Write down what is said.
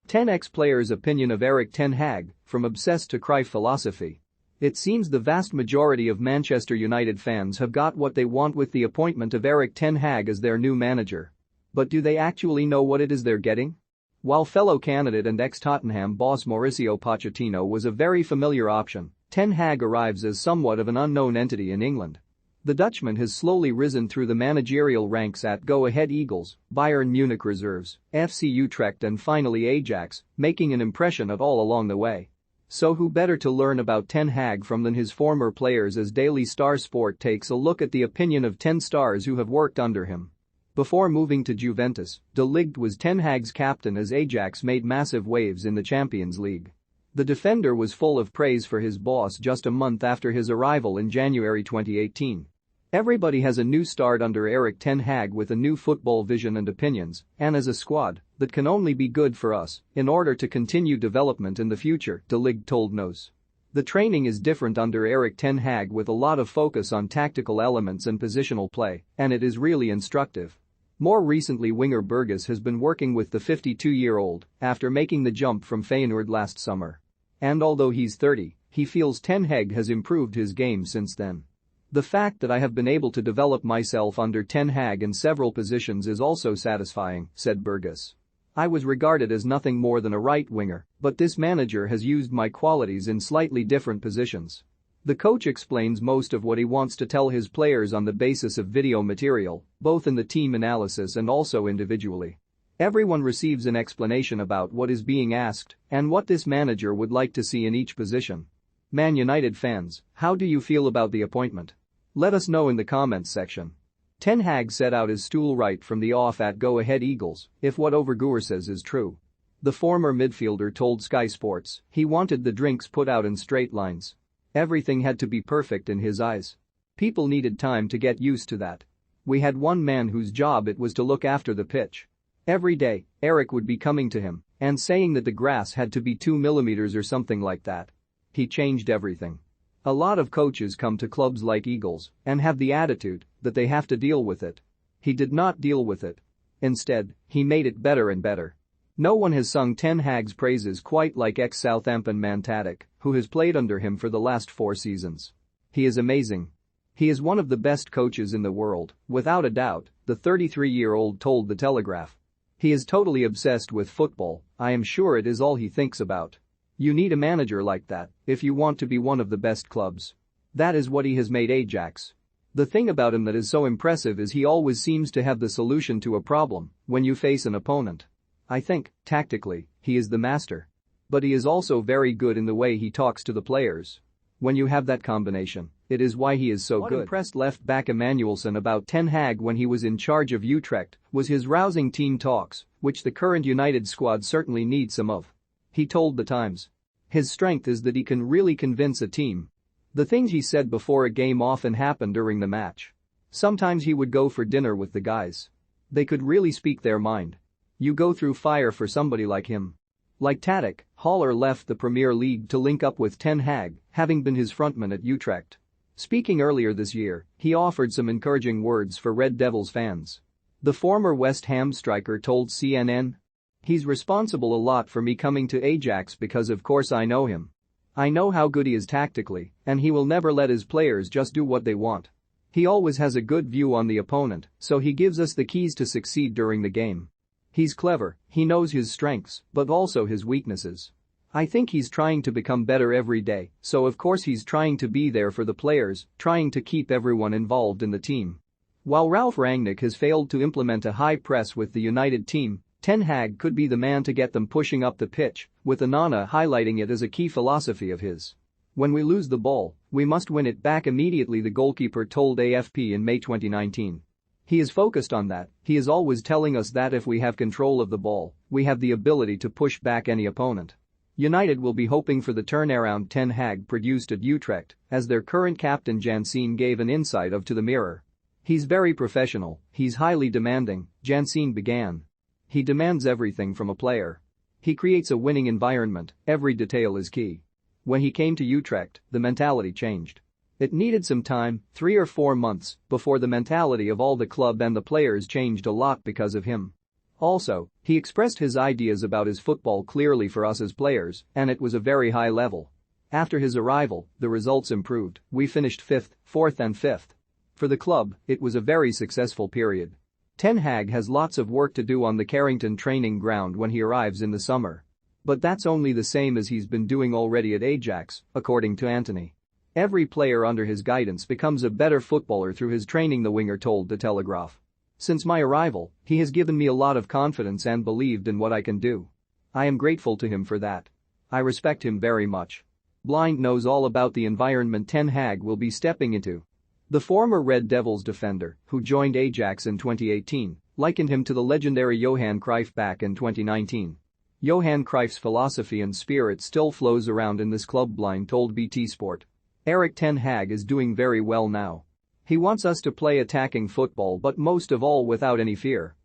10 ex-players' opinion of Erik ten Hag, from obsessed to Cruyff philosophy. It seems the vast majority of Manchester United fans have got what they want with the appointment of Erik ten Hag as their new manager. But do they actually know what it is they're getting? While fellow candidate and ex-Tottenham boss Mauricio Pochettino was a very familiar option, ten Hag arrives as somewhat of an unknown entity in England. The Dutchman has slowly risen through the managerial ranks at Go Ahead Eagles, Bayern Munich Reserves, FC Utrecht and finally Ajax, making an impression of all along the way. So who better to learn about ten Hag from than his former players, as Daily Star Sport takes a look at the opinion of 10 stars who have worked under him. Before moving to Juventus, De Ligt was ten Hag's captain as Ajax made massive waves in the Champions League. The defender was full of praise for his boss just a month after his arrival in January 2018. Everybody has a new start under Erik ten Hag with a new football vision and opinions, and as a squad, that can only be good for us in order to continue development in the future, De Ligt told Nos. The training is different under Erik ten Hag with a lot of focus on tactical elements and positional play, and it is really instructive. More recently, winger Burgess has been working with the 52-year-old after making the jump from Feyenoord last summer. And although he's 30, he feels ten Hag has improved his game since then. The fact that I have been able to develop myself under ten Hag in several positions is also satisfying, said Burgess. I was regarded as nothing more than a right winger, but this manager has used my qualities in slightly different positions. The coach explains most of what he wants to tell his players on the basis of video material, both in the team analysis and also individually. Everyone receives an explanation about what is being asked and what this manager would like to see in each position. Man United fans, how do you feel about the appointment? Let us know in the comments section. Ten Hag set out his stool right from the off at Go Ahead Eagles, if what Overgoer says is true. The former midfielder told Sky Sports he wanted the drinks put out in straight lines. Everything had to be perfect in his eyes. People needed time to get used to that. We had one man whose job it was to look after the pitch. Every day, Erik would be coming to him and saying that the grass had to be 2 millimeters or something like that. He changed everything. A lot of coaches come to clubs like Eagles and have the attitude that they have to deal with it. He did not deal with it. Instead, he made it better and better. No one has sung ten Hag's praises quite like ex-Southampton man Tadic, who has played under him for the last 4 seasons. He is amazing. He is one of the best coaches in the world, without a doubt, the 33-year-old told The Telegraph. He is totally obsessed with football, I am sure it is all he thinks about. You need a manager like that if you want to be one of the best clubs. That is what he has made Ajax. The thing about him that is so impressive is he always seems to have the solution to a problem when you face an opponent. I think, tactically, he is the master. But he is also very good in the way he talks to the players. When you have that combination, it is why he is so good. What impressed left-back Emmanuelson about ten Hag when he was in charge of Utrecht was his rousing team talks, which the current United squad certainly needs some of. He told The Times. His strength is that he can really convince a team. The things he said before a game often happened during the match. Sometimes he would go for dinner with the guys. They could really speak their mind. You go through fire for somebody like him. Like Tadic, Haller left the Premier League to link up with ten Hag, having been his frontman at Utrecht. Speaking earlier this year, he offered some encouraging words for Red Devils fans. The former West Ham striker told CNN, "He's responsible a lot for me coming to Ajax because of course I know him. I know how good he is tactically, and he will never let his players just do what they want. He always has a good view on the opponent, so he gives us the keys to succeed during the game. He's clever, he knows his strengths, but also his weaknesses. I think he's trying to become better every day, so of course he's trying to be there for the players, trying to keep everyone involved in the team." While Ralf Rangnick has failed to implement a high press with the United team, ten Hag could be the man to get them pushing up the pitch, with Onana highlighting it as a key philosophy of his. "When we lose the ball, we must win it back immediately," the goalkeeper told AFP in May 2019. He is focused on that. He is always telling us that if we have control of the ball, we have the ability to push back any opponent. United will be hoping for the turnaround ten Hag produced at Utrecht, as their current captain Janssen gave an insight of to the Mirror. "He's very professional, he's highly demanding," Janssen began. "He demands everything from a player. He creates a winning environment, every detail is key." When he came to Utrecht, the mentality changed. It needed some time, 3 or 4 months, before the mentality of all the club and the players changed a lot because of him. Also, he expressed his ideas about his football clearly for us as players, and it was a very high level. After his arrival, the results improved, we finished 5th, 4th and 5th. For the club, it was a very successful period. Ten Hag has lots of work to do on the Carrington training ground when he arrives in the summer. But that's only the same as he's been doing already at Ajax, according to Anthony. Every player under his guidance becomes a better footballer through his training, the winger told The Telegraph. Since my arrival, he has given me a lot of confidence and believed in what I can do. I am grateful to him for that. I respect him very much. Blind knows all about the environment Ten Hag will be stepping into. The former Red Devils defender, who joined Ajax in 2018, likened him to the legendary Johan Cruyff back in 2019. Johan Cruyff's philosophy and spirit still flows around in this club, Blind told BT Sport. Erik Ten Hag is doing very well now. He wants us to play attacking football, but most of all without any fear.